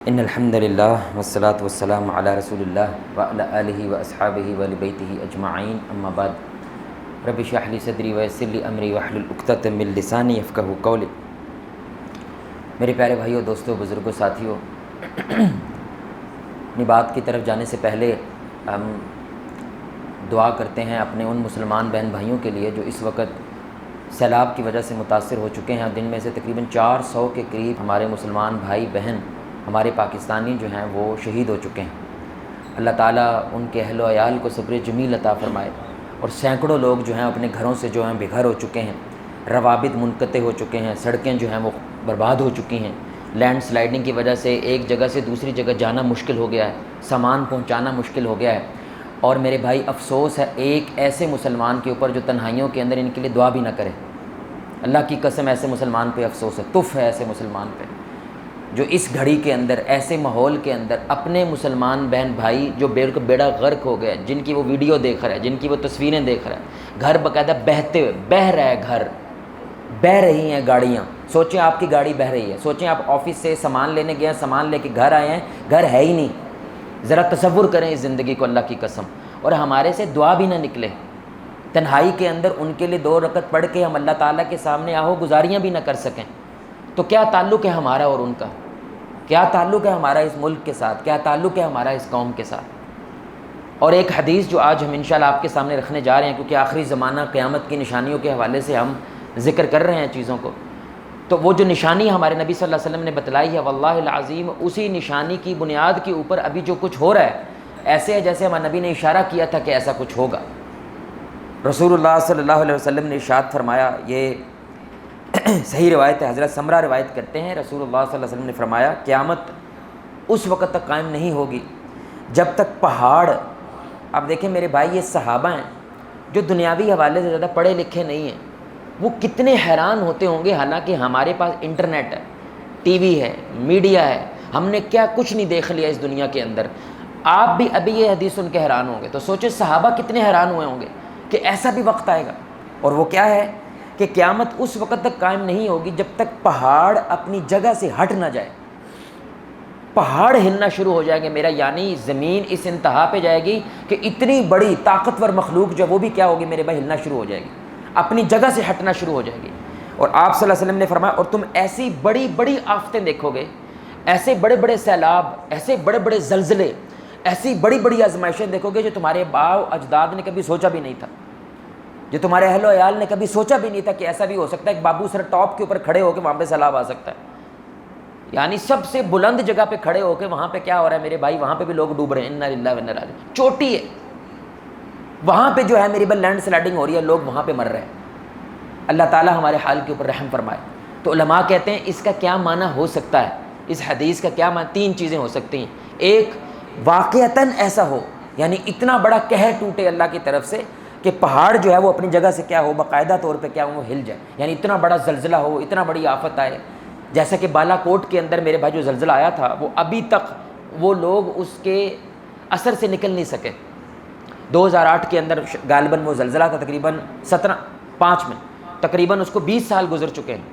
ان الحمد للہ والصلاة والسلام علی رسول اللہ وعلی آلہ واصحابہ وآل بیتہ اجمعین، اما بعد رب اشرح لی صدری ویسر لی امری واحلل عقدۃ من لسانی یفقہوا قولی۔ میرے پیارے بھائیوں، دوستوں، بزرگوں، ساتھیوں، اپنی بات کی طرف جانے سے پہلے ہم دعا کرتے ہیں اپنے ان مسلمان بہن بھائیوں کے لیے جو اس وقت سیلاب کی وجہ سے متاثر ہو چکے ہیں۔ دن میں سے تقریباً 400 کے قریب ہمارے مسلمان بھائی بہن، ہمارے پاکستانی جو ہیں وہ شہید ہو چکے ہیں۔ اللہ تعالیٰ ان کے اہل و عیال کو صبر جمیل عطا فرمائے، اور سینکڑوں لوگ جو ہیں اپنے گھروں سے جو ہیں بے گھر ہو چکے ہیں، روابط منقطع ہو چکے ہیں، سڑکیں جو ہیں وہ برباد ہو چکی ہیں، لینڈ سلائڈنگ کی وجہ سے ایک جگہ سے دوسری جگہ جانا مشکل ہو گیا ہے، سامان پہنچانا مشکل ہو گیا ہے۔ اور میرے بھائی، افسوس ہے ایک ایسے مسلمان کے اوپر جو تنہائیوں کے اندر ان کے لیے دعا بھی نہ کرے۔ اللہ کی قسم، ایسے مسلمان پہ افسوس ہے، تف ہے ایسے مسلمان پہ جو اس گھڑی کے اندر، ایسے ماحول کے اندر اپنے مسلمان بہن بھائی جو بیڑا غرق ہو گیا، جن کی وہ ویڈیو دیکھ رہا ہے، جن کی وہ تصویریں دیکھ رہا ہے، گھر باقاعدہ بہتے ہوئے، بہہ رہا ہے گھر، بہہ رہی ہیں گاڑیاں۔ سوچیں آپ کی گاڑی بہہ رہی ہے، سوچیں آپ آفس سے سامان لینے گئے ہیں، سامان لے کے گھر آئے ہیں، گھر ہے ہی نہیں۔ ذرا تصور کریں اس زندگی کو، اللہ کی قسم، اور ہمارے سے دعا بھی نہ نکلے۔ تنہائی کے اندر ان کے لیے 2 رکعت پڑھ کے ہم اللہ تعالیٰ کے سامنے آہو گزاریاں بھی نہ کر سکیں، تو کیا تعلق ہے ہمارا اور ان کا؟ کیا تعلق ہے ہمارا اس ملک کے ساتھ؟ کیا تعلق ہے ہمارا اس قوم کے ساتھ؟ اور ایک حدیث جو آج ہم انشاءاللہ آپ کے سامنے رکھنے جا رہے ہیں، کیونکہ آخری زمانہ قیامت کی نشانیوں کے حوالے سے ہم ذکر کر رہے ہیں چیزوں کو، تو وہ جو نشانی ہمارے نبی صلی اللہ علیہ وسلم نے بتلائی ہے، واللہ العظیم اسی نشانی کی بنیاد کے اوپر ابھی جو کچھ ہو رہا ہے ایسے ہے جیسے ہمارے نبی نے اشارہ کیا تھا کہ ایسا کچھ ہوگا۔ رسول اللہ صلی اللہ علیہ وسلم نے ارشاد فرمایا، یہ صحیح روایت ہے، حضرت سمرہ روایت کرتے ہیں، رسول اللہ صلی اللہ علیہ وسلم نے فرمایا قیامت اس وقت تک قائم نہیں ہوگی جب تک پہاڑ، اب دیکھیں میرے بھائی، یہ صحابہ ہیں جو دنیاوی حوالے سے زیادہ پڑھے لکھے نہیں ہیں، وہ کتنے حیران ہوتے ہوں گے، حالانکہ ہمارے پاس انٹرنیٹ ہے، ٹی وی ہے، میڈیا ہے، ہم نے کیا کچھ نہیں دیکھ لیا اس دنیا کے اندر۔ آپ بھی ابھی یہ حدیث سن کے حیران ہوں گے، تو سوچیں صحابہ کتنے حیران ہوئے ہوں گے کہ ایسا بھی وقت آئے گا۔ اور وہ کیا ہے کہ قیامت اس وقت تک قائم نہیں ہوگی جب تک پہاڑ اپنی جگہ سے ہٹ نہ جائے۔ پہاڑ ہلنا شروع ہو جائیں گے میرا، یعنی زمین اس انتہا پہ جائے گی کہ اتنی بڑی طاقتور مخلوق جو وہ بھی کیا ہوگی میرے بھائی، ہلنا شروع ہو جائے گی، اپنی جگہ سے ہٹنا شروع ہو جائے گی۔ اور آپ صلی اللہ علیہ وسلم نے فرمایا، اور تم ایسی بڑی بڑی آفتیں دیکھو گے، ایسے بڑے بڑے سیلاب، ایسے بڑے بڑے زلزلے، ایسی بڑی بڑی آزمائشیں دیکھو گے جو تمہارے باؤ اجداد نے کبھی سوچا بھی نہیں تھا، جو تمہارے اہل و عیال نے کبھی سوچا بھی نہیں تھا کہ ایسا بھی ہو سکتا ہے، ایک بابو سر ٹاپ کے اوپر کھڑے ہو کے وہاں پہ سیلاب آ سکتا ہے، یعنی سب سے بلند جگہ پہ کھڑے ہو کے وہاں پہ کیا ہو رہا ہے میرے بھائی، وہاں پہ بھی لوگ ڈوب رہے ہیں، انا للہ و انا الیہ راجعون، چوٹی ہے وہاں پہ جو ہے میری بھائی، لینڈ سلائڈنگ ہو رہی ہے، لوگ وہاں پہ مر رہے ہیں۔ اللہ تعالیٰ ہمارے حال کے اوپر رحم فرمائے۔ تو علماء کہتے ہیں اس کا کیا معنی ہو سکتا ہے، اس حدیث کا کیا معنی؟ 3 چیزیں ہو سکتی ہیں۔ ایک، واقعتاً ایسا ہو، یعنی اتنا بڑا قہر ٹوٹے اللہ کی طرف سے کہ پہاڑ جو ہے وہ اپنی جگہ سے کیا ہو، باقاعدہ طور پہ کیا ہو، وہ ہل جائے، یعنی اتنا بڑا زلزلہ ہو، اتنا بڑی آفت آئے، جیسا کہ بالا کوٹ کے اندر میرے بھائی جو زلزلہ آیا تھا، وہ ابھی تک وہ لوگ اس کے اثر سے نکل نہیں سکے۔ 2008 کے اندر غالباً وہ زلزلہ تھا، تقریباً 5 میں، تقریباً اس کو 20 سال گزر چکے ہیں۔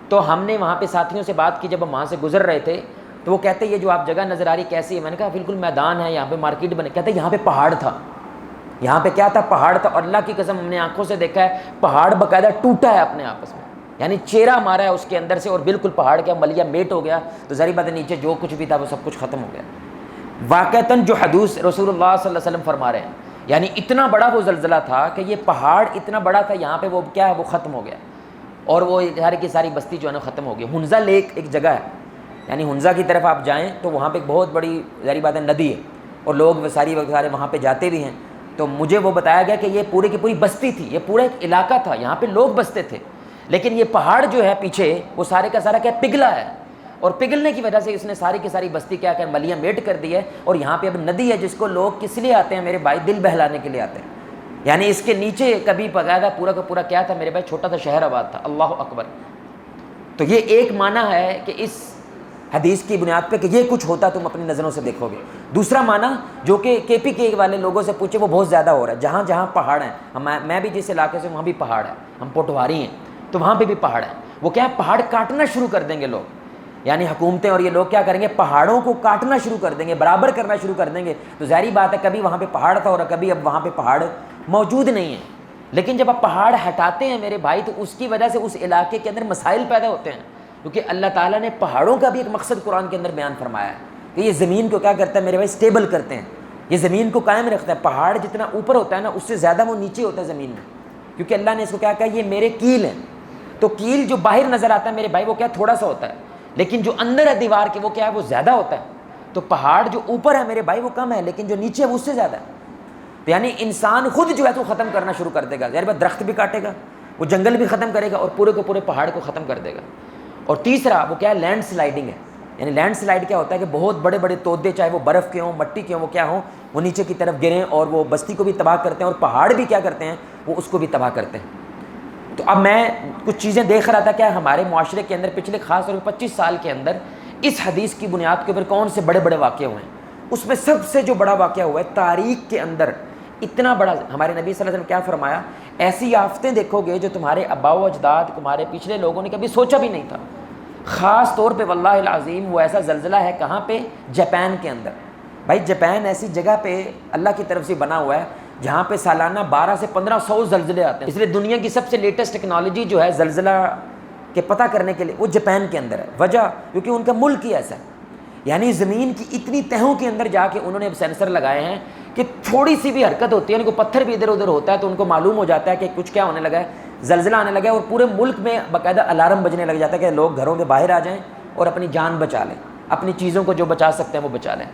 تو ہم نے وہاں پہ ساتھیوں سے بات کی، جب ہم وہاں سے گزر رہے تھے تو وہ کہتے یہ جو آپ جگہ نظر آ رہی کیسی ہے؟ میں نے کہا بالکل میدان ہے، یہاں پہ مارکیٹ بنے۔ کہتے یہاں پہ پہاڑ تھا، یہاں پہ کیا تھا؟ پہاڑ تھا، اور اللہ کی قسم ہم نے آنکھوں سے دیکھا ہے، پہاڑ باقاعدہ ٹوٹا ہے اپنے آپس میں، یعنی چیرا مارا ہے اس کے اندر سے، اور بالکل پہاڑ کیا ملیا میٹ ہو گیا، تو ظاہر بات ہے نیچے جو کچھ بھی تھا وہ سب کچھ ختم ہو گیا۔ واقعتاً جو حدیث رسول اللہ صلی اللہ علیہ وسلم فرما رہے ہیں، یعنی اتنا بڑا وہ زلزلہ تھا کہ یہ پہاڑ اتنا بڑا تھا، یہاں پہ وہ کیا ہے، وہ ختم ہو گیا، اور وہ ساری کی ساری بستی جو ہے نا ختم ہو گئی۔ ہنزا لیک ایک جگہ ہے، یعنی ہنزا کی طرف آپ جائیں تو وہاں پہ ایک بہت بڑی ظاہر بات ہے ندی ہے، اور لوگ سارے وہاں پہ جاتے بھی ہیں۔ تو مجھے وہ بتایا گیا کہ یہ پوری کی پوری بستی تھی، یہ پورا ایک علاقہ تھا، یہاں پہ لوگ بستے تھے، لیکن یہ پہاڑ جو ہے پیچھے وہ سارے کا سارا کیا پگھلا ہے، اور پگھلنے کی وجہ سے اس نے ساری کی ساری بستی کیا کر ملیاں میٹ کر دی ہے، اور یہاں پہ اب ندی ہے جس کو لوگ کس لیے آتے ہیں میرے بھائی؟ دل بہلانے کے لیے آتے ہیں، یعنی اس کے نیچے کبھی باقاعدہ پورا کا پورا کیا تھا میرے بھائی؟ چھوٹا سا شہر آباد تھا۔ اللہ اکبر۔ تو یہ ایک معنی ہے کہ اس حدیث کی بنیاد پہ کہ یہ کچھ ہوتا تم اپنی نظروں سے دیکھو گے۔ دوسرا معنی جو کہ KPK والے لوگوں سے پوچھے، وہ بہت زیادہ ہو رہا ہے، جہاں جہاں پہاڑ ہیں، میں بھی جس علاقے سے وہاں بھی پہاڑ ہے، ہم پٹواری ہیں تو وہاں پہ بھی پہاڑ ہیں، وہ کیا ہے؟ پہاڑ کاٹنا شروع کر دیں گے لوگ، یعنی حکومتیں اور یہ لوگ کیا کریں گے؟ پہاڑوں کو کاٹنا شروع کر دیں گے، برابر کرنا شروع کر دیں گے. تو ظاہری بات ہے کبھی وہاں پہ پہاڑ تھا اور کبھی اب وہاں پہ پہاڑ موجود نہیں ہے. لیکن جب آپ پہاڑ ہٹاتے ہیں میرے بھائی تو اس کی وجہ سے اس علاقے کے اندر مسائل پیدا ہوتے ہیں، کیونکہ اللہ تعالیٰ نے پہاڑوں کا بھی ایک مقصد قرآن کے اندر بیان فرمایا ہے کہ یہ زمین کو کیا کرتا ہے میرے بھائی؟ اسٹیبل کرتے ہیں، یہ زمین کو قائم رکھتا ہے. پہاڑ جتنا اوپر ہوتا ہے نا اس سے زیادہ وہ نیچے ہوتا ہے زمین میں، کیونکہ اللہ نے اس کو کیا کہا یہ میرے کیل ہیں. تو کیل جو باہر نظر آتا ہے میرے بھائی وہ کیا تھوڑا سا ہوتا ہے، لیکن جو اندر ہے دیوار کے وہ کیا ہے؟ وہ زیادہ ہوتا ہے. تو پہاڑ جو اوپر ہے میرے بھائی وہ کم ہے، لیکن جو نیچے ہے وہ اس سے زیادہ ہے. تو یعنی انسان خود جو ہے تو ختم کرنا شروع کر دے گا، یعنی درخت بھی کاٹے گا، وہ جنگل بھی ختم کرے گا اور پورے کو پورے پہاڑ کو ختم کر دے گا. اور تیسرا وہ کیا ہے؟ لینڈ سلائڈنگ ہے. یعنی لینڈ سلائڈ کیا ہوتا ہے کہ بہت بڑے بڑے تودے چاہے وہ برف کے ہوں، مٹی کے ہوں، وہ کیا ہوں، وہ نیچے کی طرف گریں اور وہ بستی کو بھی تباہ کرتے ہیں، اور پہاڑ بھی کیا کرتے ہیں؟ وہ اس کو بھی تباہ کرتے ہیں. تو اب میں کچھ چیزیں دیکھ رہا تھا کہ ہمارے معاشرے کے اندر پچھلے خاص طور پہ 25 سال کے اندر اس حدیث کی بنیاد کے اوپر کون سے بڑے بڑے واقعے ہوئے ہیں. اس میں سب سے جو بڑا واقعہ ہوا ہے تاریخ کے اندر، اتنا بڑا، ہمارے نبی صلی اللہ علیہ وسلم کیا فرمایا؟ ایسی آفتیں دیکھو گے جو تمہارے آباء و اجداد، تمہارے پچھلے لوگوں نے کبھی سوچا بھی نہیں تھا. خاص طور پہ واللہ العظیم وہ ایسا زلزلہ ہے کہاں پہ؟ جاپان کے اندر. بھائی جاپان ایسی جگہ پہ اللہ کی طرف سے بنا ہوا ہے جہاں پہ سالانہ 1200 سے 1500 زلزلے آتے ہیں. اس لیے دنیا کی سب سے لیٹسٹ ٹیکنالوجی جو ہے زلزلہ کے پتہ کرنے کے لیے وہ جاپان کے اندر ہے. وجہ کیونکہ ان کا ملک ہی ایسا ہے، یعنی زمین کی اتنی تہوں کے اندر جا کے انہوں نے سینسر لگائے ہیں کہ تھوڑی سی بھی حرکت ہوتی ہے، ان کو پتھر بھی ادھر ادھر ہوتا ہے تو ان کو معلوم ہو جاتا ہے کہ کچھ کیا ہونے لگا ہے، زلزلہ آنے لگا ہے. اور پورے ملک میں باقاعدہ الارم بجنے لگ جاتا ہے کہ لوگ گھروں کے باہر آ جائیں اور اپنی جان بچا لیں، اپنی چیزوں کو جو بچا سکتے ہیں وہ بچا لیں.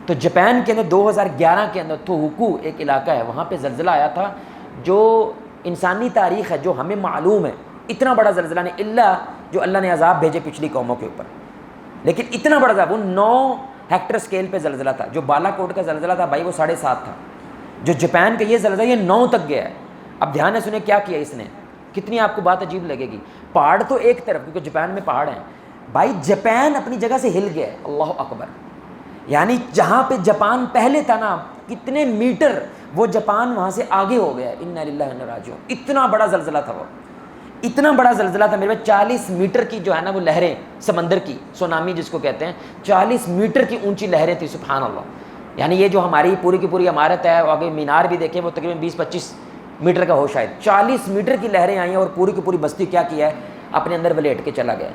تو جاپان کے اندر 2011 کے اندر توہوکو ایک علاقہ ہے، وہاں پہ زلزلہ آیا تھا جو انسانی تاریخ ہے جو ہمیں معلوم ہے اتنا بڑا زلزلہ نہیں، الا جو اللہ نے عذاب بھیجے پچھلی قوموں کے اوپر، لیکن اتنا بڑا عذاب. وہ 9 ہیکٹر اسکیل پہ زلزلہ تھا. جو بالا کوٹ کا زلزلہ تھا بھائی وہ 7.5 تھا. جو جاپان کا یہ زلزلہ یہ 9 تک گیا ہے. اب دھیان سے سنیں کیا کیا اس نے، کتنی آپ کو بات عجیب لگے گی. پہاڑ تو ایک طرف، کیونکہ جاپان میں پہاڑ ہیں بھائی، جاپان اپنی جگہ سے ہل گیا ہے. اللہ اکبر. یعنی جہاں پہ جاپان پہلے تھا نا کتنے میٹر، وہ جاپان وہاں سے آگے ہو گیا ہے. انا للہ و انا الیہ راجعون. اتنا بڑا زلزلہ تھا، وہ اتنا بڑا زلزلہ تھا میرے 40 میٹر کی جو ہے نا وہ لہریں، سمندر کی سونامی جس کو کہتے ہیں، 40 میٹر کی اونچی لہریں تھیں. سبحان اللہ. یعنی یہ جو ہماری پوری کی پوری عمارت ہے، آگے مینار بھی دیکھیں وہ تقریباً 20-25 میٹر کا ہو شاید، 40 میٹر کی لہریں آئی ہیں اور پوری کی پوری بستی کیا کیا ہے؟ اپنے اندر ولیٹ کے چلا گیا.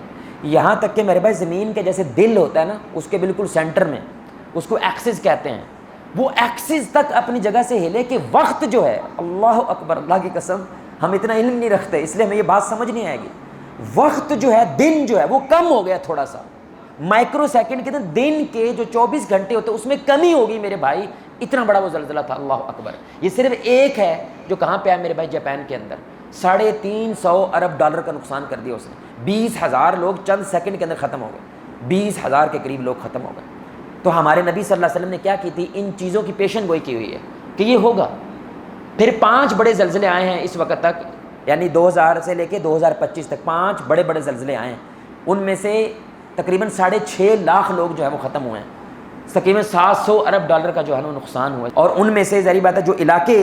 یہاں تک کہ میرے بھائی زمین کے جیسے دل ہوتا ہے نا اس کے بالکل سینٹر میں، اس کو ایکسس کہتے ہیں، وہ ایکسس تک اپنی جگہ سے ہلے کہ وقت جو ہے، اللہ اکبر، اللہ کی قسم ہم اتنا علم نہیں رکھتے اس لیے ہمیں یہ بات سمجھ نہیں آئے گی. وقت جو ہے، دن جو ہے وہ کم ہو گیا تھوڑا سا، مائکرو سیکنڈ کے اندر دن کے جو 24 گھنٹے ہوتے ہیں اس میں کمی ہوگی میرے بھائی. اتنا بڑا وہ زلزلہ تھا. اللہ اکبر. یہ صرف ایک ہے جو کہاں پہ ہے میرے بھائی؟ جاپان کے اندر. 350 ارب ڈالر کا نقصان کر دیا اس نے. 20,000 لوگ چند سیکنڈ کے اندر ختم ہو گئے. 20,000 کے قریب لوگ ختم ہو گئے. تو ہمارے نبی صلی اللہ علیہ وسلم نے کیا کی تھی؟ ان چیزوں کی پیشن گوئی کی ہوئی ہے کہ یہ ہوگا. پھر 5 بڑے زلزلے آئے ہیں اس وقت تک، یعنی 2000 سے لے کے 2025 تک 5 بڑے بڑے زلزلے آئے ہیں. ان میں سے تقریباً 6.5 لاکھ لوگ جو ہے وہ ختم ہوئے ہیں. تقریباً 700 ارب ڈالر کا جو ہے نا نقصان ہوا ہے. اور ان میں سے ظاہری بات ہے جو علاقے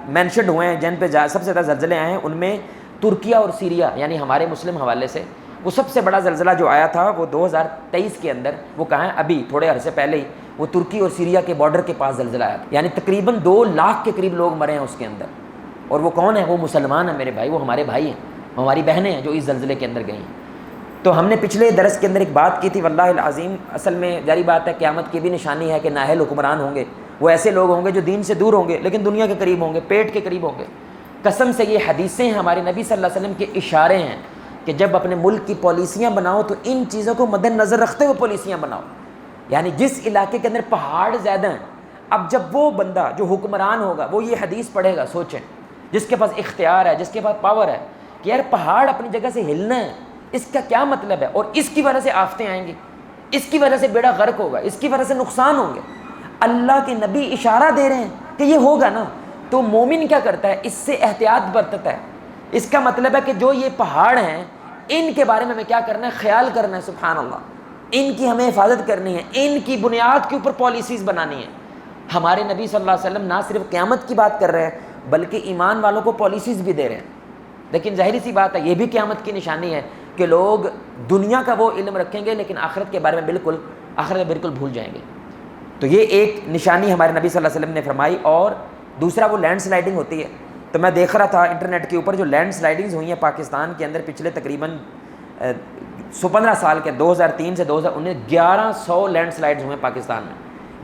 مینشنڈ ہوئے ہیں جن پہ سب سے زیادہ زلزلے آئے ہیں ان میں ترکیہ اور سیریا، یعنی ہمارے مسلم حوالے سے وہ سب سے بڑا زلزلہ جو آیا تھا وہ 2023 کے اندر، وہ کہاں ہے؟ ابھی تھوڑے عرصے پہلے ہی وہ ترکی اور سیریا کے بارڈر کے پاس زلزلہ آیا تھا. یعنی تقریباً 2 لاکھ کے قریب لوگ مرے ہیں اس کے اندر. اور وہ کون ہے؟ وہ مسلمان ہیں میرے بھائی، وہ ہمارے بھائی ہیں، ہماری بہنیں ہیں جو اس زلزلے کے اندر گئی ہیں. تو ہم نے پچھلے درس کے اندر ایک بات کی تھی، واللہ العظیم اصل میں جاری بات ہے قیامت کی بھی نشانی ہے کہ نااہل حکمران ہوں گے. وہ ایسے لوگ ہوں گے جو دین سے دور ہوں گے لیکن دنیا کے قریب ہوں گے، پیٹ کے قریب ہوں گے. قسم سے یہ حدیثیں ہیں ہمارے نبی صلی اللہ علیہ وسلم کے اشارے ہیں کہ جب اپنے ملک کی پالیسیاں بناؤ تو ان چیزوں کو مد نظر رکھتے ہوئے پالیسیاں بناؤ. یعنی جس علاقے کے اندر پہاڑ زیادہ ہیں، اب جب وہ بندہ جو حکمران ہوگا وہ یہ حدیث پڑھے گا، سوچیں، جس کے پاس اختیار ہے، جس کے پاس پاور ہے کہ یار پہاڑ اپنی جگہ سے ہلنا ہے، اس کا کیا مطلب ہے؟ اور اس کی وجہ سے آفتیں آئیں گی، اس کی وجہ سے بیڑا غرق ہوگا، اس کی وجہ سے نقصان ہوں گے. اللہ کے نبی اشارہ دے رہے ہیں کہ یہ ہوگا نا. تو مومن کیا کرتا ہے؟ اس سے احتیاط برتتا ہے. اس کا مطلب ہے کہ جو یہ پہاڑ ہیں ان کے بارے میں ہمیں کیا کرنا ہے؟ خیال کرنا ہے. سبحان اللہ. ان کی ہمیں حفاظت کرنی ہے، ان کی بنیاد کے اوپر پالیسیز بنانی ہے. ہمارے نبی صلی اللہ علیہ وسلم نہ صرف قیامت کی بات کر رہے ہیں بلکہ ایمان والوں کو پالیسیز بھی دے رہے ہیں. لیکن ظاہری سی بات ہے یہ بھی قیامت کی نشانی ہے. کہ لوگ دنیا کا وہ علم رکھیں گے لیکن آخرت کے بارے میں بالکل بھول جائیں گے. تو یہ ایک نشانی ہمارے نبی صلی اللہ علیہ وسلم نے فرمائی. اور دوسرا وہ لینڈ سلائڈنگ ہوتی ہے. تو میں دیکھ رہا تھا انٹرنیٹ کے اوپر جو لینڈ سلائڈنگز ہوئی ہیں پاکستان کے اندر پچھلے تقریباً 15 سال کے 2003 سے 2019 1100 لینڈ سلائڈز ہوئے ہیں پاکستان میں.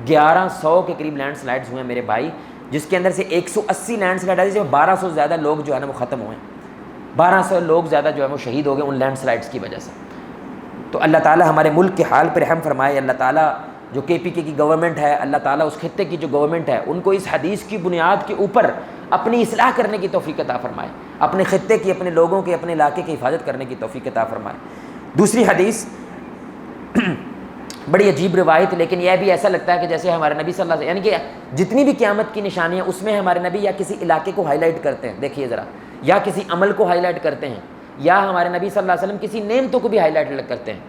1100 کے قریب لینڈ سلائڈز ہوئے ہیں میرے بھائی, جس کے اندر سے 180 لینڈ سلائڈ آئی, 1200 سے زیادہ لوگ جو ہے نا وہ ختم ہوئے ہیں. 1200 لوگ زیادہ جو ہے وہ شہید ہو گئے ان لینڈ سلائڈس کی وجہ سے. تو اللہ تعالیٰ ہمارے ملک کے حال پہ رحم فرمائے. اللہ تعالیٰ جو KPK کی گورنمنٹ ہے, اللہ تعالیٰ اس خطے کی جو گورنمنٹ ہے, ان کو اس حدیث کی بنیاد کے اوپر اپنی اصلاح کرنے کی توفیق عطا فرمائے, اپنے خطے کی, اپنے لوگوں کی, اپنے علاقے کی حفاظت کرنے کی توفیق عطا فرمائے. دوسری حدیث بڑی عجیب روایت, لیکن یہ بھی ایسا لگتا ہے کہ جیسے ہمارے نبی صلی اللہ علیہ وسلم, یعنی کہ جتنی بھی قیامت کی نشانیاں اس میں ہمارے نبی یا کسی علاقے کو ہائی لائٹ کرتے ہیں, دیکھیے ذرا, یا کسی عمل کو ہائی لائٹ کرتے ہیں, یا ہمارے نبی صلی اللہ علیہ وسلم کسی نعمتوں کو بھی ہائی لائٹ کرتے ہیں.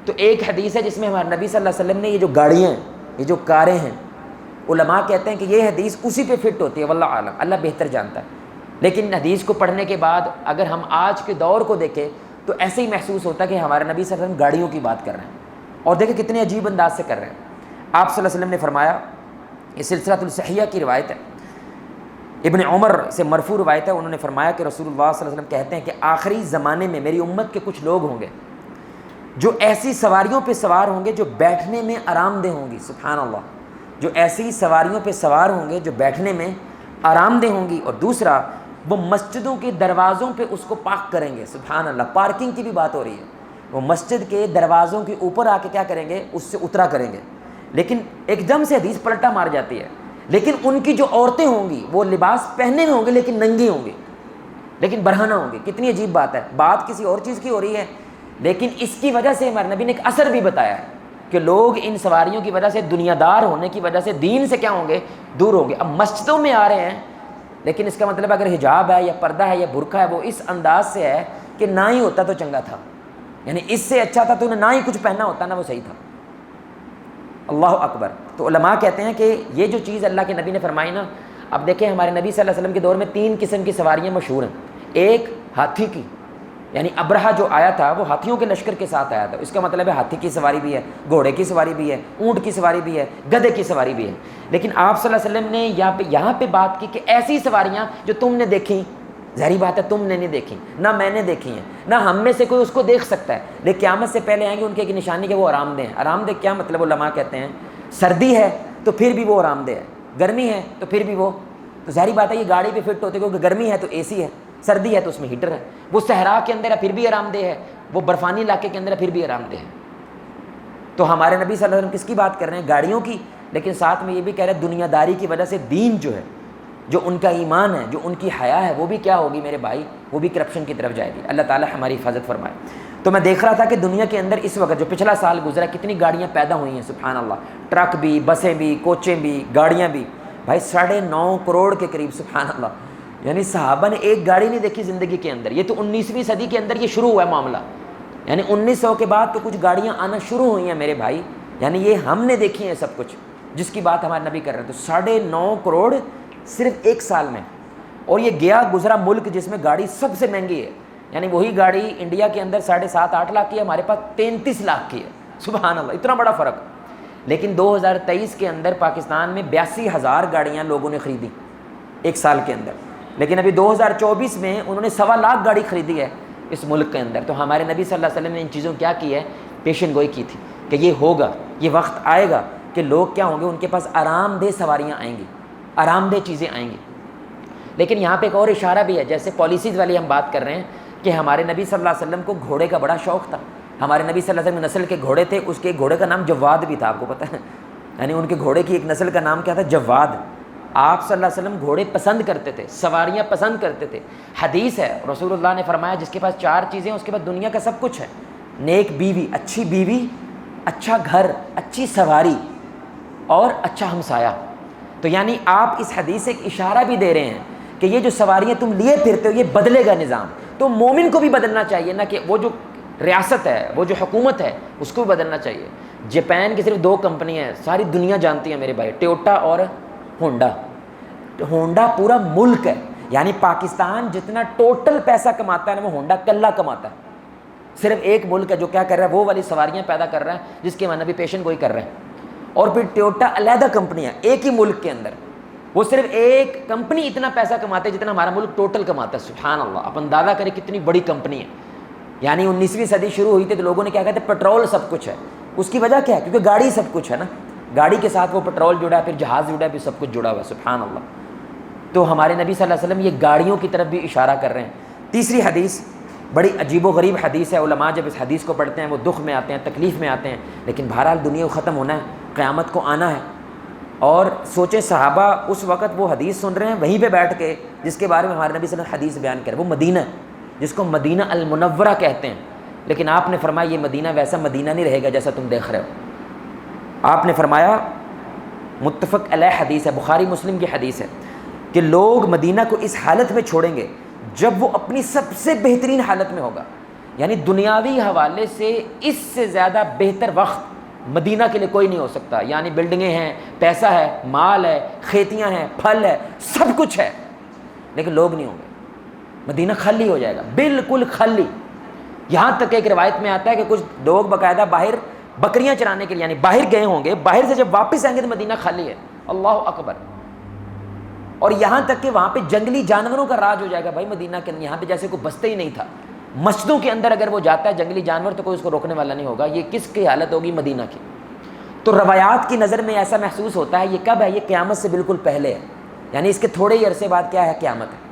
تو ایک حدیث ہے جس میں ہمارے نبی صلی اللہ علیہ وسلم نے یہ جو گاڑیاں ہیں, یہ جو کاریں ہیں, علماء کہتے ہیں کہ یہ حدیث اسی پہ فٹ ہوتی ہے, واللہ عالم, اللہ بہتر جانتا ہے. لیکن حدیث کو پڑھنے کے بعد اگر ہم آج کے دور کو دیکھیں تو ایسے ہی محسوس ہوتا ہے کہ ہمارے نبی صلی اللہ علیہ وسلم گاڑیوں کی بات کر رہے ہیں, اور دیکھیں کتنے عجیب انداز سے کر رہے ہیں. آپ صلی اللہ علیہ وسلم نے فرمایا, یہ سلسلۃ الصحیحہ کی روایت ہے, ابن عمر سے مرفوع روایت ہے, انہوں نے فرمایا کہ رسول اللہ صلی اللہ علیہ وسلم کہتے ہیں کہ آخری زمانے میں میری امت کے کچھ لوگ ہوں گے جو ایسی سواریوں پہ سوار ہوں گے جو بیٹھنے میں آرام دہ ہوں گی. سبحان اللہ, جو ایسی سواریوں پہ سوار ہوں گے جو بیٹھنے میں آرام دہ ہوں گی. اور دوسرا, وہ مسجدوں کے دروازوں پہ اس کو پارک کریں گے. سبحان اللہ, پارکنگ کی بھی بات ہو رہی ہے. وہ مسجد کے دروازوں کے اوپر آ کے کیا کریں گے, اس سے اترا کریں گے. لیکن ایک دم سے حدیث پلٹا مار جاتی ہے, لیکن ان کی جو عورتیں ہوں گی وہ لباس پہنے میں ہوں گے لیکن ننگی ہوں گی, لیکن برہنہ ہوں گی. کتنی عجیب بات ہے, بات کسی اور چیز کی ہو رہی ہے, لیکن اس کی وجہ سے ہمارے نبی نے ایک اثر بھی بتایا ہے کہ لوگ ان سواریوں کی وجہ سے, دنیا دار ہونے کی وجہ سے دین سے کیا ہوں گے, دور ہوں گے. اب مسجدوں میں آ رہے ہیں, لیکن اس کا مطلب اگر حجاب ہے یا پردہ ہے یا برقع ہے وہ اس انداز سے ہے کہ نہ ہی ہوتا تو چنگا تھا, یعنی اس سے اچھا تھا تو انہیں نہ ہی کچھ پہننا ہوتا نا وہ صحیح تھا. اللہ اکبر. تو علماء کہتے ہیں کہ یہ جو چیز اللہ کے نبی نے فرمائی نا, اب دیکھیں ہمارے نبی صلی اللہ علیہ وسلم کے دور میں 3 قسم کی سواریاں مشہور ہیں. ایک ہاتھی کی, یعنی ابرہہ جو آیا تھا وہ ہاتھیوں کے لشکر کے ساتھ آیا تھا, اس کا مطلب ہے ہاتھی کی سواری بھی ہے, گھوڑے کی سواری بھی ہے, اونٹ کی سواری بھی ہے, گدھے کی سواری بھی ہے. لیکن آپ صلی اللہ علیہ وسلم نے یہاں پہ بات کی کہ ایسی سواریاں جو تم نے دیکھی, ظاہری بات ہے تم نے نہیں دیکھی, نہ میں نے دیکھی ہیں, نہ ہم میں سے کوئی اس کو دیکھ سکتا ہے, لیکن قیامت سے پہلے آئیں گے. ان کی ایک نشانی کہ وہ آرام دہ ہیں. آرام دہ کیا مطلب, علماء کہتے ہیں سردی ہے تو پھر بھی وہ آرام دہ ہے, گرمی ہے تو پھر بھی وہ, تو ظاہری بات ہے یہ گاڑی پہ فٹ ہوتے ہیں, کیونکہ گرمی ہے تو AC ہے, سردی ہے تو اس میں ہیٹر ہے, وہ صحرا کے اندر ہے پھر بھی آرام دہ ہے, وہ برفانی علاقے کے اندر ہے پھر بھی آرام دہ ہے. تو ہمارے نبی صلی اللہ علیہ وسلم کس کی بات کر رہے ہیں, گاڑیوں کی, لیکن ساتھ میں یہ بھی کہہ رہے ہیں دنیا داری کی وجہ سے دین جو ہے, جو ان کا ایمان ہے, جو ان کی حیا ہے, وہ بھی کیا ہوگی میرے بھائی, وہ بھی کرپشن کی طرف جائے گی. اللہ تعالیٰ ہماری حفاظت فرمائے. تو میں دیکھ رہا تھا کہ دنیا کے اندر اس وقت جو پچھلا سال گزرا کتنی گاڑیاں پیدا ہوئی ہیں. سبحان اللہ, ٹرک بھی, بسیں بھی, کوچیں بھی, گاڑیاں بھی, بھائی 9.5 کروڑ کے قریب. سبحان اللہ, یعنی صحابہ نے ایک گاڑی نہیں دیکھی زندگی کے اندر. یہ تو 19ویں صدی کے اندر یہ شروع ہوا ہے معاملہ, یعنی 1900 کے بعد تو کچھ گاڑیاں آنا شروع ہوئی ہیں میرے بھائی. یعنی یہ ہم نے دیکھی ہیں سب کچھ, جس کی بات ہمارے نبی کر رہے ہیں. تو 9.5 کروڑ صرف ایک سال میں. اور یہ گیا گزرا ملک جس میں گاڑی سب سے مہنگی ہے, یعنی وہی گاڑی انڈیا کے اندر 7.5-8 لاکھ کی ہے, ہمارے پاس 33 لاکھ کی ہے. سبحان اللہ, اتنا بڑا فرق. لیکن 2023 کے اندر پاکستان میں 82,000 گاڑیاں لوگوں نے خریدی ایک سال کے اندر, لیکن ابھی 2024 میں انہوں نے 1.25 لاکھ گاڑی خریدی ہے اس ملک کے اندر. تو ہمارے نبی صلی اللہ علیہ وسلم نے ان چیزوں کیا کی ہے, پیشن گوئی کی تھی کہ یہ ہوگا, یہ وقت آئے گا کہ لوگ کیا ہوں گے, ان کے پاس آرام دہ سواریاں آئیں گی, آرام دہ چیزیں آئیں گی. لیکن یہاں پہ ایک اور اشارہ بھی ہے, جیسے پالیسیز والی ہم بات کر رہے ہیں کہ ہمارے نبی صلی اللہ علیہ وسلم کو گھوڑے کا بڑا شوق تھا. ہمارے نبی صلی اللہ علیہ وسلم نسل کے گھوڑے تھے, اس کے گھوڑے کا نام جواد بھی تھا, آپ کو پتہ ہے, یعنی ان کے گھوڑے کی ایک نسل کا نام کیا تھا, جواد. آپ صلی اللہ علیہ وسلم گھوڑے پسند کرتے تھے, سواریاں پسند کرتے تھے. حدیث ہے رسول اللہ نے فرمایا جس کے پاس 4 چیزیں اس کے پاس دنیا کا سب کچھ ہے, نیک بیوی, اچھا گھر, اچھی سواری اور اچھا ہمسایہ. تو یعنی آپ اس حدیث سے ایک اشارہ بھی دے رہے ہیں کہ یہ جو سواریاں تم لیے پھرتے ہو یہ بدلے گا نظام. تو مومن کو بھی بدلنا چاہیے نا, کہ وہ جو ریاست ہے, وہ جو حکومت ہے, اس کو بھی بدلنا چاہیے. جاپان کی صرف 2 کمپنیاں ہیں, ساری دنیا جانتی ہے میرے بھائی, ٹویوٹا اور ہونڈا. ہونڈا پورا ملک ہے, یعنی پاکستان جتنا ٹوٹل پیسہ کماتا ہے نا وہ ہونڈا کلہ کماتا ہے. صرف ایک ملک ہے جو کیا کر رہا ہے، وہ والی سواریاں پیدا کر رہا ہے جس کے معنی بھی پیشن گوئی کر رہے ہیں. اور پھر ٹویوٹا علیحدہ کمپنی ہے ایک ہی ملک کے اندر، وہ صرف ایک کمپنی اتنا پیسہ کماتے ہے جتنا ہمارا ملک ٹوٹل کماتا ہے. سبحان اللہ، آپ اندازہ کریں کتنی بڑی کمپنی ہے. یعنی 19ویں صدی شروع ہوئی تھی تو لوگوں نے کیا کہتے ہیں پیٹرول سب کچھ ہے. اس کی وجہ کیا ہے؟ کیونکہ گاڑی سب کچھ ہے نا، گاڑی کے ساتھ وہ پیٹرول جڑا ہے، پھر جہاز جڑا ہے، پھر سب کچھ جڑا ہوا ہے. سبحان اللہ. تو ہمارے نبی صلی اللہ علیہ وسلم یہ گاڑیوں کی طرف بھی اشارہ کر رہے ہیں. تیسری حدیث بڑی عجیب و غریب حدیث ہے. علماء جب اس حدیث کو پڑھتے ہیں وہ دکھ میں آتے ہیں، تکلیف میں آتے ہیں. لیکن بہرحال دنیا کو ختم ہونا ہے، قیامت کو آنا ہے. اور سوچیں صحابہ اس وقت وہ حدیث سن رہے ہیں وہیں پہ بیٹھ کے جس کے بارے میں ہمارے نبی صلی اللہ علیہ وسلم حدیث بیان کرے. وہ مدینہ جس کو مدینہ المنورہ کہتے ہیں، لیکن آپ نے فرمایا یہ مدینہ ویسا مدینہ نہیں رہے گا جیسا تم دیکھ رہے ہو. آپ نے فرمایا، متفق علیہ حدیث ہے، بخاری مسلم کی حدیث ہے، کہ لوگ مدینہ کو اس حالت میں چھوڑیں گے جب وہ اپنی سب سے بہترین حالت میں ہوگا. یعنی دنیاوی حوالے سے اس سے زیادہ بہتر وقت مدینہ کے لیے کوئی نہیں ہو سکتا. یعنی بلڈنگیں ہیں، پیسہ ہے، مال ہے، کھیتیاں ہیں، پھل ہے، سب کچھ ہے، لیکن لوگ نہیں ہوں گے. مدینہ خالی ہو جائے گا، بالکل خالی. یہاں تک ایک روایت میں آتا ہے کہ کچھ لوگ باقاعدہ باہر بکریاں چرانے کے لیے یعنی باہر گئے ہوں گے، باہر سے جب واپس آئیں گے تو مدینہ خالی ہے. اللہ اکبر. اور یہاں تک کہ وہاں پہ جنگلی جانوروں کا راج ہو جائے گا. بھائی مدینہ کے یہاں پہ جیسے کوئی بستے ہی نہیں تھا، مسجدوں کے اندر اگر وہ جاتا ہے جنگلی جانور تو کوئی اس کو روکنے والا نہیں ہوگا. یہ کس کی حالت ہوگی؟ مدینہ کی. تو روایات کی نظر میں ایسا محسوس ہوتا ہے یہ کب ہے؟ یہ قیامت سے بالکل پہلے ہے، یعنی اس کے تھوڑے ہی عرصے بعد کیا ہے؟ قیامت ہے.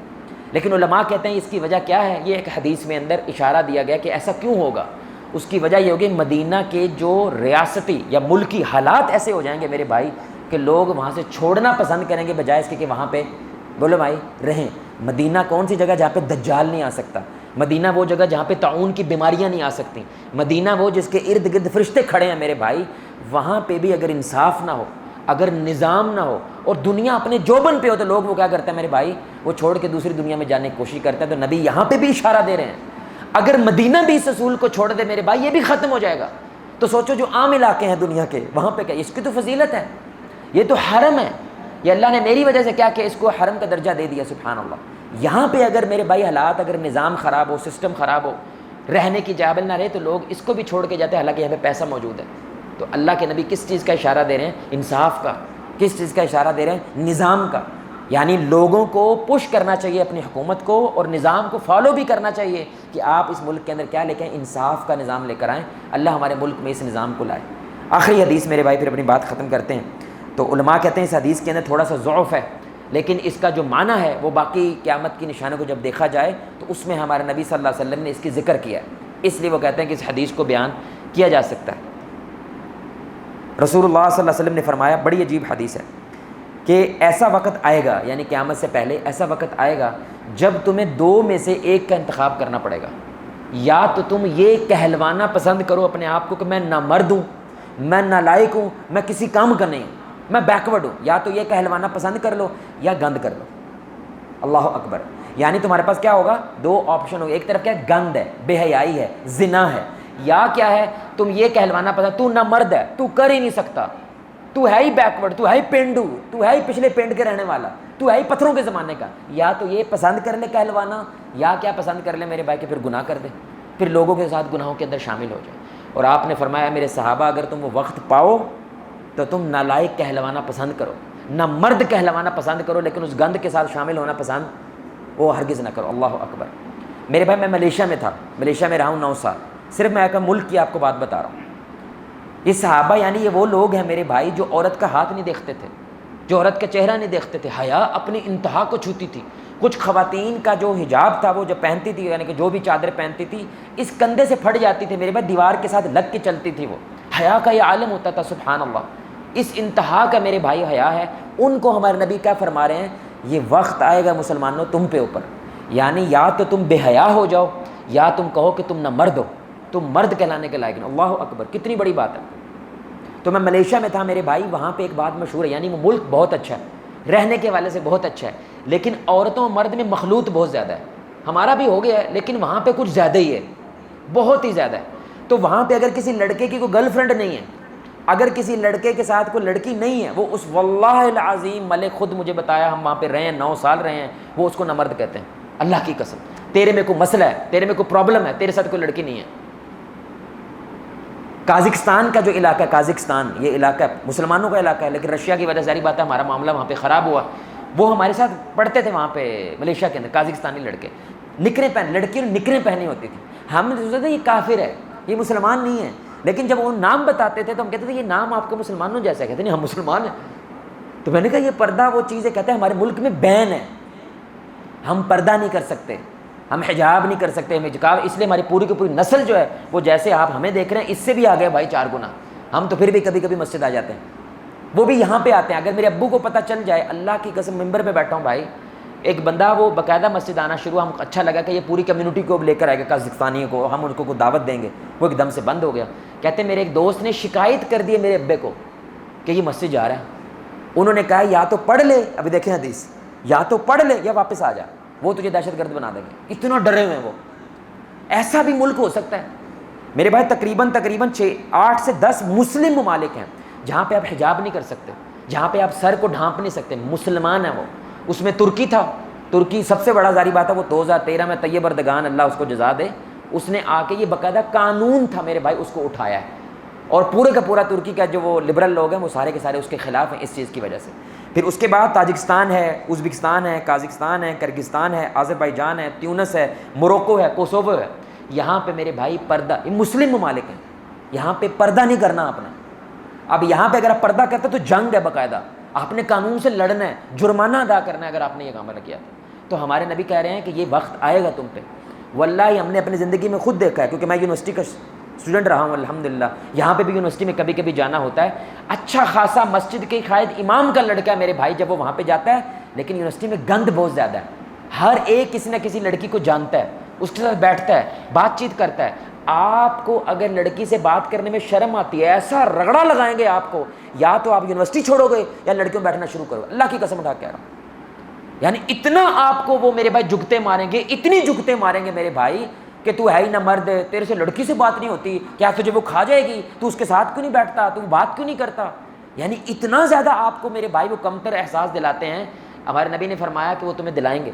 لیکن علماء کہتے ہیں اس کی وجہ کیا ہے؟ یہ ایک حدیث میں اندر اشارہ دیا گیا کہ ایسا کیوں ہوگا. اس کی وجہ یہ ہوگی مدینہ کے جو ریاستی یا ملکی حالات ایسے ہو جائیں گے میرے بھائی کہ لوگ وہاں سے چھوڑنا پسند کریں گے بجائے اس کے کہ وہاں پہ بولو بھائی رہیں. مدینہ کون سی جگہ جہاں پہ دجال نہیں آ سکتا؟ مدینہ وہ جگہ جہاں پہ طاعون کی بیماریاں نہیں آ سکتی. مدینہ وہ جس کے ارد گرد فرشتے کھڑے ہیں میرے بھائی. وہاں پہ بھی اگر انصاف نہ ہو، اگر نظام نہ ہو اور دنیا اپنے جوبن پہ ہو تو لوگ وہ کیا کرتے ہیں میرے بھائی؟ وہ چھوڑ کے دوسری دنیا میں جانے کی کوشش کرتے ہیں. تو نبی یہاں پہ بھی اشارہ دے رہے ہیں اگر مدینہ بھی اس اصول کو چھوڑ دے میرے بھائی یہ بھی ختم ہو جائے گا. تو سوچو جو عام علاقے ہیں دنیا کے وہاں پہ کیا، اس کی تو فضیلت ہے. یہ تو حرم ہے، یہ اللہ نے میری وجہ سے کیا کہ اس کو حرم کا درجہ دے دیا. سبحان اللہ. یہاں پہ اگر میرے بھائی حالات، اگر نظام خراب ہو، سسٹم خراب ہو، رہنے کی جابل نہ رہے تو لوگ اس کو بھی چھوڑ کے جاتے ہیں، حالانکہ یہاں پہ پیسہ موجود ہے. تو اللہ کے نبی کس چیز کا اشارہ دے رہے ہیں؟ انصاف کا. کس چیز کا اشارہ دے رہے ہیں؟ نظام کا. یعنی لوگوں کو پش کرنا چاہیے اپنی حکومت کو اور نظام کو فالو بھی کرنا چاہیے کہ آپ اس ملک کے اندر کیا لے کے آئیں؟ انصاف کا نظام لے کر آئیں. اللہ ہمارے ملک میں اس نظام کو لائے. آخری حدیث میرے بھائی پھر اپنی بات ختم کرتے ہیں. تو علماء کہتے ہیں اس حدیث کے اندر تھوڑا سا ضعف ہے، لیکن اس کا جو معنی ہے وہ باقی قیامت کی نشانوں کو جب دیکھا جائے تو اس میں ہمارے نبی صلی اللہ علیہ وسلم نے اس کی ذکر کیا ہے، اس لیے وہ کہتے ہیں کہ اس حدیث کو بیان کیا جا سکتا ہے. رسول اللہ صلی اللہ علیہ وسلم نے فرمایا، بڑی عجیب حدیث ہے، کہ ایسا وقت آئے گا، یعنی قیامت سے پہلے ایسا وقت آئے گا جب تمہیں دو میں سے ایک کا انتخاب کرنا پڑے گا. یا تو تم یہ کہلوانا پسند کرو اپنے آپ کو کہ میں نہ مرد ہوں، میں نالائق ہوں، میں کسی کام کا نہیں ہوں، میں بیکورڈ ہوں. یا تو یہ کہلوانا پسند کر لو یا گند کر لو. اللہ اکبر. یعنی تمہارے پاس کیا ہوگا؟ دو آپشن ہوگا. ایک طرف کیا ہے؟ گند ہے، بے حیائی ہے، زنا ہے. یا کیا ہے؟ تم یہ کہلوانا پسند، تو نہ مرد ہے، تو کر ہی نہیں سکتا، تو ہے ہی بیکورڈ، تو ہے ہی پینڈو، تو ہے ہی پچھلے پینڈ کے رہنے والا، تو ہے ہی پتھروں کے زمانے کا. یا تو یہ پسند کر لے کہلوانا، یا کیا پسند کر لے میرے بھائی کہ پھر گناہ کر دے، پھر لوگوں کے ساتھ گناہوں کے اندر شامل ہو جائے. اور آپ نے فرمایا میرے صحابہ اگر تم وہ وقت پاؤ تو تم نالائق کہلوانا پسند کرو، نہ مرد کہلوانا پسند کرو، لیکن اس گند کے ساتھ شامل ہونا پسند وہ ہرگز نہ کرو. اللہ اکبر. میرے بھائی میں ملیشیا میں تھا، ملیشیا میں رہا ہوں 9 سال. صرف میں ایک ملک کی آپ کو بات بتا رہا ہوں. یہ صحابہ یعنی یہ وہ لوگ ہیں میرے بھائی جو عورت کا ہاتھ نہیں دیکھتے تھے، جو عورت کا چہرہ نہیں دیکھتے تھے. حیا اپنی انتہا کو چھوتی تھی. کچھ خواتین کا جو حجاب تھا وہ جو پہنتی تھی، یعنی کہ جو بھی چادر پہنتی تھی اس کندھے سے پھٹ جاتی تھی میرے بھائی، دیوار کے ساتھ لگ کے چلتی تھی. وہ حیا کا یہ عالم ہوتا تھا. سبحان اللہ. اس انتہا کا میرے بھائی حیا ہے. ان کو ہمارے نبی کیا فرما رہے ہیں؟ یہ وقت آئے گا مسلمانوں تم پہ اوپر، یعنی یا تو تم بے حیا ہو جاؤ یا تم کہو کہ تم نہ مرد ہو، تم مرد کہلانے کے لائق نہیں. اللہ اکبر. کتنی بڑی بات ہے. تو میں ملیشیا میں تھا میرے بھائی، وہاں پہ ایک بات مشہور ہے، یعنی وہ ملک بہت اچھا ہے، رہنے کے والے سے بہت اچھا ہے، لیکن عورتوں مرد میں مخلوط بہت زیادہ ہے. ہمارا بھی ہو گیا ہے لیکن وہاں پہ کچھ زیادہ ہی ہے، بہت ہی زیادہ ہے. تو وہاں پہ اگر کسی لڑکے کی کوئی گرل فرینڈ نہیں ہے، اگر کسی لڑکے کے ساتھ کوئی لڑکی نہیں ہے، وہ اس واللہ العظیم ملک خود مجھے بتایا، ہم وہاں پہ رہے ہیں 9 سال رہے ہیں، وہ اس کو نہ مرد کہتے ہیں. اللہ کی قسم. تیرے میں کوئی مسئلہ ہے، تیرے میں کوئی پرابلم ہے، تیرے ساتھ کوئی لڑکی نہیں ہے، کازکستان کا جو علاقہ ہے، کازکستان یہ علاقہ مسلمانوں کا علاقہ ہے، لیکن رشیا کی وجہ سے ظاہری بات ہے ہمارا معاملہ وہاں پہ خراب ہوا. وہ ہمارے ساتھ پڑھتے تھے وہاں پہ ملیشیا کے اندر، کازکستانی لڑکے نکریں پہن، لڑکیوں نے نکریں پہنی ہوتی تھی. ہم نے سوچا تھا یہ کافر ہے، یہ مسلمان نہیں ہے، لیکن جب وہ نام بتاتے تھے تو ہم کہتے تھے یہ نام آپ کو مسلمانوں جیسا ہے. کہتے نہیں ہم مسلمان ہیں. تو میں نے کہا یہ پردہ وہ چیز ہے، کہتے ہیں ہمارے ملک میں بین ہے، ہم پردہ نہیں کر سکتے، ہم حجاب نہیں کر سکتے، ہم حجاب، اس لیے ہماری پوری کی پوری نسل جو ہے وہ جیسے آپ ہمیں دیکھ رہے ہیں اس سے بھی آگے بھائی 4 گنا. ہم تو پھر بھی کبھی کبھی مسجد آ جاتے ہیں، وہ بھی یہاں پہ آتے ہیں. اگر میرے ابو کو پتہ چل جائے، اللہ کی قسم ممبر پہ بیٹھا ہوں بھائی، ایک بندہ وہ باقاعدہ مسجد آنا شروع، ہم اچھا لگا کہ یہ پوری کمیونٹی کو لے کر آئے گا، کازکستانیوں کو ہم ان کو دعوت دیں گے، وہ ایک دم سے بند ہو گیا. کہتے ہیں میرے ایک دوست نے شکایت کر دی ہے میرے ابے کو کہ یہ مسجد جا رہا ہے. انہوں نے کہا یا تو پڑھ لے، ابھی دیکھیں حدیث، یا تو پڑھ لے یا واپس آ جا، وہ تجھے دہشت گرد بنا دیں گے. اتنا ڈرے ہوئے ہیں وہ. ایسا بھی ملک ہو سکتا ہے میرے بھائی؟ تقریباً 8 سے 10 مسلم ممالک ہیں جہاں پہ آپ حجاب نہیں کر سکتے، جہاں پہ آپ سر کو ڈھانپ نہیں سکتے، مسلمان ہیں وہ. اس میں ترکی تھا، ترکی سب سے بڑا ظاہری بات ہے، وہ 2013 میں طیب اردگان اللہ اس کو جزا دے، اس نے آ کے یہ باقاعدہ قانون تھا میرے بھائی، اس کو اٹھایا ہے. اور پورے کا پورا ترکی کا جو وہ لبرل لوگ ہیں وہ سارے کے سارے اس کے خلاف ہیں اس چیز کی وجہ سے. پھر اس کے بعد تاجکستان ہے، ازبکستان ہے، کازکستان ہے، کرگستان ہے، آذربائیجان ہے، تیونس ہے، موروکو ہے، کوسوو ہے. یہاں پہ میرے بھائی پردہ، یہ مسلم ممالک ہیں، یہاں پہ پردہ نہیں کرنا اپنا. اب یہاں پہ اگر آپ پردہ کرتے تو جنگ ہے باقاعدہ، آپ نے قانون سے لڑنا ہے، جرمانہ ادا کرنا ہے اگر آپ نے یہ کام کیا. تو ہمارے نبی کہہ رہے ہیں کہ یہ وقت آئے گا تم پہ. واللہ ہم نے اپنی زندگی میں خود دیکھا ہے، کیونکہ میں یونیورسٹی کا اسٹوڈنٹ رہا ہوں الحمدللہ. یہاں پہ بھی یونیورسٹی میں کبھی کبھی جانا ہوتا ہے. اچھا خاصا مسجد کے قائد امام کا لڑکا ہے میرے بھائی، جب وہ وہاں پہ جاتا ہے، لیکن یونیورسٹی میں گند بہت زیادہ ہے. ہر ایک کسی نہ کسی لڑکی کو جانتا ہے، اس کے ساتھ بیٹھتا ہے، بات چیت کرتا ہے. آپ کو اگر لڑکی سے بات کرنے میں شرم آتی ہے، ایسا رگڑا لگائیں گے آپ کو، یا تو آپ یونیورسٹی چھوڑو گے یا لڑکیوں میں بیٹھنا شروع کرو. اللہ کی قسم اٹھا کے کہہ رہا ہوں. یعنی اتنا آپ کو وہ میرے بھائی جگتے ماریں گے، اتنی جگتے ماریں گے میرے بھائی کہ تو ہے ہی نہ مرد، تیرے سے لڑکی سے بات نہیں ہوتی، کیا تجھے وہ کھا جائے گی، تو اس کے ساتھ کیوں نہیں بیٹھتا، تو بات کیوں نہیں کرتا. یعنی اتنا زیادہ آپ کو میرے بھائی وہ کمتر احساس دلاتے ہیں. ہمارے نبی نے فرمایا کہ وہ تمہیں دلائیں گے،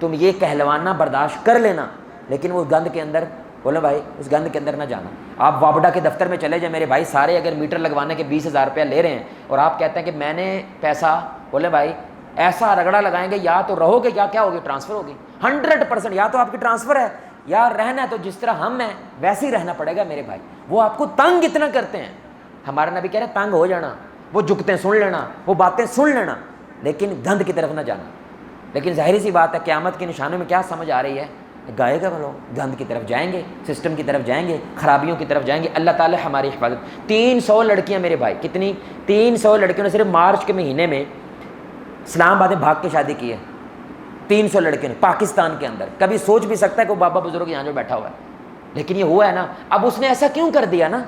تم یہ کہلوانا برداشت کر لینا، لیکن وہ گند کے اندر، بولے بھائی اس گند کے اندر نہ جانا. آپ وابڈا کے دفتر میں چلے جائیں میرے بھائی، سارے اگر میٹر لگوانے کے 20,000 روپیہ لے رہے ہیں اور آپ کہتے ہیں کہ میں نے پیسہ، بولے بھائی ایسا رگڑا لگائیں گے، یا تو رہو گے یا کیا ہوگی، ٹرانسفر ہوگی 100%. یا تو آپ کی ٹرانسفر ہے، یا رہنا ہے تو جس طرح ہم ہیں ویسے ہی رہنا پڑے گا میرے بھائی. وہ آپ کو تنگ اتنا کرتے ہیں. ہمارا نبی کہہ رہے ہیں تنگ ہو جانا، وہ جھکتے سن لینا، وہ باتیں سن لینا، لیکن گند کی طرف نہ جانا. لیکن ظاہری سی بات ہے قیامت کے نشانوں میں کیا سمجھ آ رہی ہے؟ گائے گا وہ لوگ گند کی طرف جائیں گے، سسٹم کی طرف جائیں گے، خرابیوں کی طرف جائیں گے. اللہ تعالی ہماری حفاظت. 300 لڑکیاں میرے بھائی، کتنی؟ 300 لڑکیوں نے صرف مارچ کے مہینے میں اسلام آباد میں بھاگ کے شادی کی ہے. 300 لڑکیوں نے پاکستان کے اندر. کبھی سوچ بھی سکتا ہے کہ وہ بابا بزرگ یہاں جو بیٹھا ہوا ہے، لیکن یہ ہوا ہے نا. اب اس نے ایسا کیوں کر دیا نا،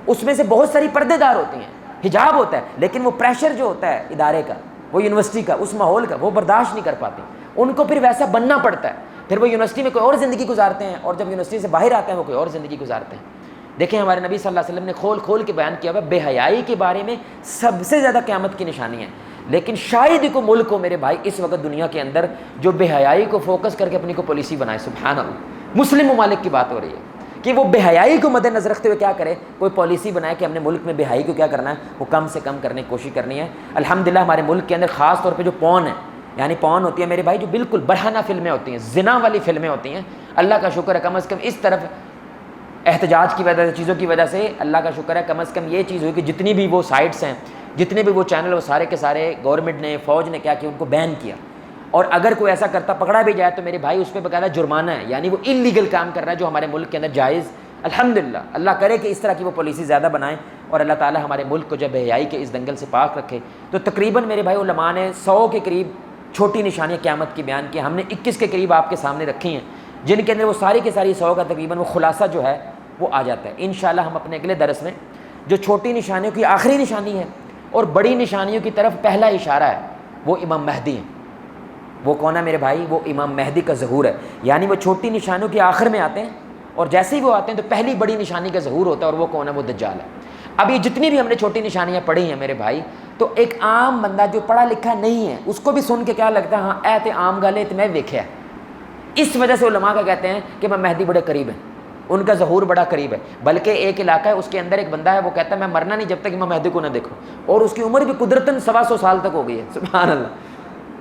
اس میں سے بہت ساری پردے دار ہوتی ہیں، حجاب ہوتا ہے، لیکن وہ پریشر جو ہوتا ہے ادارے کا، وہ یونیورسٹی کا، اس ماحول کا، وہ برداشت نہیں کر پاتے. ان کو پھر ویسا بننا پڑتا ہے. پھر وہ یونیورسٹی میں کوئی اور زندگی گزارتے ہیں، اور جب یونیورسٹی سے باہر آتے ہیں وہ کوئی اور زندگی گزارتے ہیں. دیکھیں ہمارے نبی صلی اللہ علیہ وسلم نے کھول کھول کے بیان کیا ہوا بے حیائی کے بارے میں سب سے زیادہ قیامت کی نشانی ہے. لیکن شاید ہی کو ملک ہو میرے بھائی اس وقت دنیا کے اندر جو بے حیائی کو فوکس کر کے اپنی کو پالیسی بنائے. سبحان اللہ، مسلم ممالک کی بات ہو رہی ہے کہ وہ بے حیائی کو مد نظر رکھتے ہوئے کیا کرے، کوئی پالیسی بنائے کہ ہم نے ملک میں بے حیائی کو کیا کرنا ہے، وہ کم سے کم کرنے کی کوشش کرنی ہے. الحمدللہ ہمارے ملک کے اندر خاص طور پہ جو پون ہے، یعنی پون ہوتی ہے میرے بھائی جو بالکل برہنہ فلمیں ہوتی ہیں، زنا والی فلمیں ہوتی ہیں، اللہ کا شکر ہے کم از کم اس طرف احتجاج کی وجہ سے، چیزوں کی وجہ سے اللہ کا شکر ہے کم از کم یہ چیز ہوئی کہ جتنی بھی وہ سائٹس ہیں، جتنے بھی وہ چینل، وہ سارے کے سارے گورنمنٹ نے، فوج نے کیا کیا، ان کو بین کیا. اور اگر کوئی ایسا کرتا پکڑا بھی جائے تو میرے بھائی اس پہ باقاعدہ جرمانہ ہے، یعنی وہ انلیگل کام کر رہا ہے جو ہمارے ملک کے اندر جائز. الحمدللہ اللہ کرے کہ اس طرح کی وہ پالیسی زیادہ بنائیں اور اللہ تعالی ہمارے ملک کو جب بے حیائی کے اس دنگل سے پاک رکھے. تو تقریباً میرے بھائی علماء نے 100 کے قریب چھوٹی نشانیاں قیامت کی بیان کی. ہم نے 21 کے قریب آپ کے سامنے رکھی ہیں، جن کے اندر وہ ساری کی ساری 100 کا تقریباً وہ خلاصہ جو ہے وہ آ جاتا ہے. انشاءاللہ ہم اپنے اگلے درس میں جو چھوٹی نشانیوں کی آخری نشانی ہے اور بڑی نشانیوں کی طرف پہلا اشارہ ہے، وہ امام مہدی ہیں. وہ کون ہے میرے بھائی؟ وہ امام مہدی کا ظہور ہے. یعنی وہ چھوٹی نشانیوں کے آخر میں آتے ہیں، اور جیسے ہی وہ آتے ہیں تو پہلی بڑی نشانی کا ظہور ہوتا ہے، اور وہ کون ہے؟ وہ دجال ہے. اب یہ جتنی بھی ہم نے چھوٹی نشانیاں پڑھی ہیں میرے بھائی، تو ایک عام بندہ جو پڑھا لکھا نہیں ہے اس کو بھی سن کے کیا لگتا ہے، ہاں اے تے عام گل ہے تے میں ویکھیا. اس وجہ سے علماء کا کہتے ہیں کہ امام مہدی بڑے قریب ہیں. ان کا ظہور بڑا قریب ہے، بلکہ ایک علاقہ ہے اس کے اندر ایک بندہ ہے وہ کہتا ہے میں مرنا نہیں جب تک امام مہدی کو نہ دیکھوں، اور اس کی عمر بھی قدرتاً 125 سال تک ہو گئی ہے، سبحان اللہ۔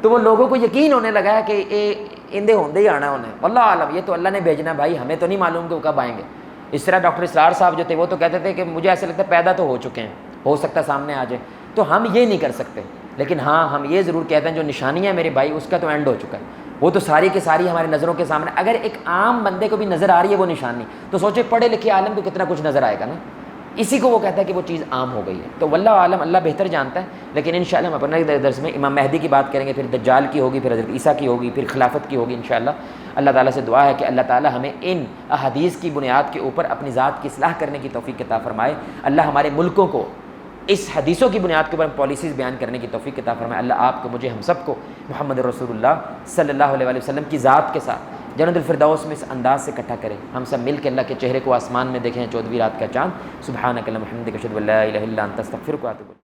تو وہ لوگوں کو یقین ہونے لگا ہے کہ اندے ہوندے ہی آنا انہیں، واللہ عالم یہ تو اللہ نے بھیجنا ہے بھائی، ہمیں تو نہیں معلوم کہ وہ کب آئیں گے۔ اس طرح ڈاکٹر اسرار صاحب جو تھے وہ تو کہتے تھے کہ مجھے ایسا لگتا ہے پیدا تو ہو چکے ہیں، ہو سکتا ہے سامنے آ جائے، تو ہم یہ نہیں کر سکتے، لیکن ہاں ہم یہ ضرور کہتے ہیں جو نشانیاں میرے بھائی اس کا تو اینڈ ہو چکا ہے، وہ تو ساری کی ساری ہماری نظروں کے سامنے۔ اگر ایک عام بندے کو بھی نظر آ رہی ہے وہ نشانی، تو سوچے پڑھے لکھے عالم کو کتنا کچھ نظر آئے گا نا، اسی کو وہ کہتا ہے کہ وہ چیز عام ہو گئی ہے۔ تو واللہ عالم، اللہ بہتر جانتا ہے، لیکن انشاءاللہ ہم اپنے درس میں امام مہدی کی بات کریں گے، پھر دجال کی ہوگی، پھر حضرت عیسیٰ کی ہوگی، پھر خلافت کی ہوگی انشاءاللہ۔ اللہ تعالیٰ سے دعا ہے کہ اللہ تعالیٰ ہمیں ان احادیث کی بنیاد کے اوپر اپنی ذات کی اصلاح کرنے کی توفیق عطا فرمائے۔ اللہ ہمارے ملکوں کو اس حدیثوں کی بنیاد کے اوپر پالیسیز بیان کرنے کی توفیق عطا فرمائے۔ اللہ آپ کو، مجھے، ہم سب کو محمد رسول اللہ صلی اللہ علیہ وآلہ وسلم کی ذات کے ساتھ جنت الفردوس میں اس انداز سے اکٹھا کرے، ہم سب مل کے اللہ کے چہرے کو آسمان میں دیکھیں 14ویں رات کا چاند۔ سبحانک اللہم وبحمدک اشہد ان لا الہ الا انت استغفرک واتوب الیک۔